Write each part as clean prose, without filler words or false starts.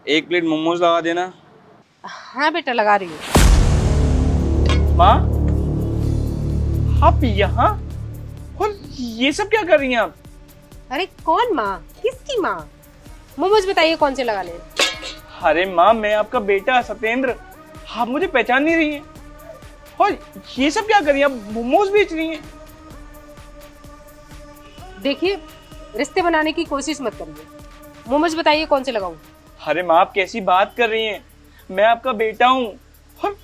एक प्लेट मोमोज लगा देना। हाँ बेटा, लगा रही हूँ। माँ, आप यहाँ? और ये सब क्या कर रही हैं आप? अरे कौन माँ? किसकी माँ? मोमोज बताइए कौन से लगाने हैं? अरे माँ, मैं आपका बेटा सत्येंद्र। आप मुझे पहचान नहीं रही हैं। और ये सब क्या कर रही हैं? आप मोमोज बेच रही हैं? देखिए, रिश्ते बनाने की कोशिश मत करिए। मोमोज बताइए कौन से लगाऊं? अरे माँ, आप कैसी बात कर रही हैं? मैं आपका बेटा हूँ। और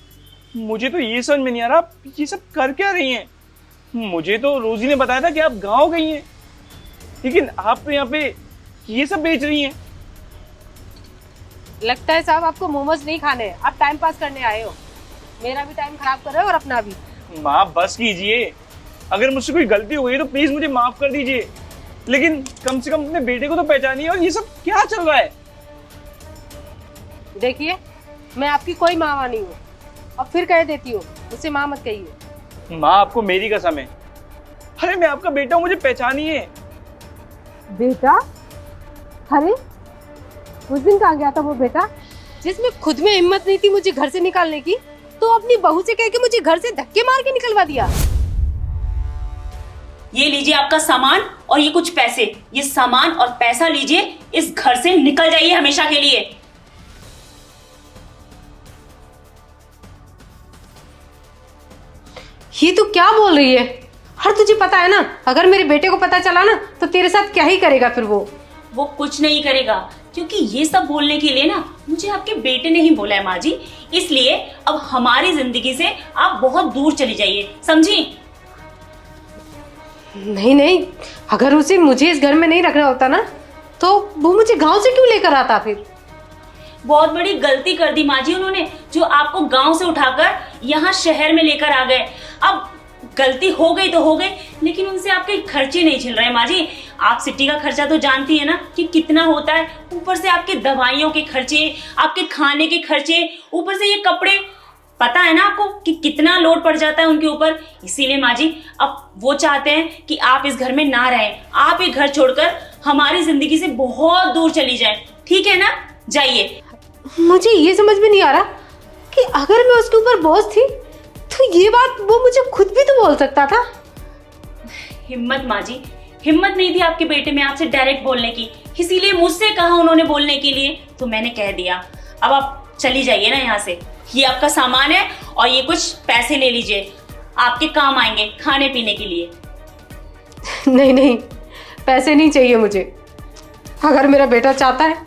मुझे तो ये समझ में नहीं आ रहा, आप ये सब कर क्या रही हैं? मुझे तो रोजी ने बताया था कि आप गांव गई हैं, लेकिन आप तो यहाँ पे ये सब बेच रही हैं। लगता है साहब आपको मोमोज नहीं खाने हैं, आप टाइम पास करने आए हो। मेरा भी टाइम खराब कर रहे हो और अपना भी। माँ बस कीजिए, अगर मुझसे कोई गलती हो गई तो प्लीज मुझे माफ कर दीजिए, लेकिन कम से कम अपने बेटे को तो पहचानिए। और ये सब क्या चल रहा है? देखिए, मैं आपकी कोई माँ नहीं हूँ, और फिर कह देती हूँ, मुझसे माँ मत कहिए। माँ, आपको मेरी कसम है। अरे मैं आपका बेटा हूँ, मुझे पहचानिए। बेटा? अरे उस दिन कहाँ गया था वो बेटा जिसमें खुद में हिम्मत नहीं थी मुझे घर से निकालने की, तो अपनी बहू से कह के मुझे घर से धक्के मार के निकलवा दिया। ये लीजिए आपका सामान और ये कुछ पैसे। ये सामान और पैसा लीजिए, इस घर से निकल जाइए हमेशा के लिए। ये तू क्या बोल रही है? हर तुझे पता है ना, अगर मेरे बेटे को पता चला ना तो तेरे साथ क्या ही करेगा फिर वो कुछ नहीं करेगा, क्योंकि ये सब बोलने के लिए ना मुझे आपके बेटे ने ही बोला है माँ जी। इसलिए अब हमारी जिंदगी से आप बहुत दूर चली जाइए, समझी? नहीं नहीं, अगर उसे मुझे इस घर में नहीं रखना होता ना तो वो मुझे गांव से क्यों लेकर आता फिर? बहुत बड़ी गलती कर दी माँ जी उन्होंने, जो आपको गांव से उठाकर यहाँ शहर में लेकर आ गए। अब गलती हो गई तो हो गई, लेकिन उनसे आपके खर्चे नहीं झेल रहे माँ जी। आप सिटी का खर्चा तो जानती है ना कि कितना होता है, ऊपर से आपके दवाइयों के खर्चे, आपके खाने के खर्चे, ऊपर से ये कपड़े, पता है ना आपको कि कितना लोड पड़ जाता है उनके ऊपर। इसीलिए माँ जी अब वो चाहते हैं कि आप इस घर में ना रहें, आप ये घर छोड़कर हमारी जिंदगी से बहुत दूर चली जाए। ठीक है ना, जाइए। मुझे ये समझ में नहीं आ रहा कि अगर मैं उसके ऊपर बोझ थी तो ये बात वो मुझे खुद भी तो बोल सकता था। हिम्मत माँ जी, हिम्मत नहीं थी आपके बेटे में आपसे डायरेक्ट बोलने की, इसीलिए मुझसे कहा उन्होंने बोलने के लिए, तो मैंने कह दिया। अब आप चली जाइए ना यहाँ से। ये आपका सामान है और ये कुछ पैसे ले लीजिए, आपके काम आएंगे खाने पीने के लिए। नहीं नहीं, पैसे नहीं चाहिए मुझे। अगर मेरा बेटा चाहता है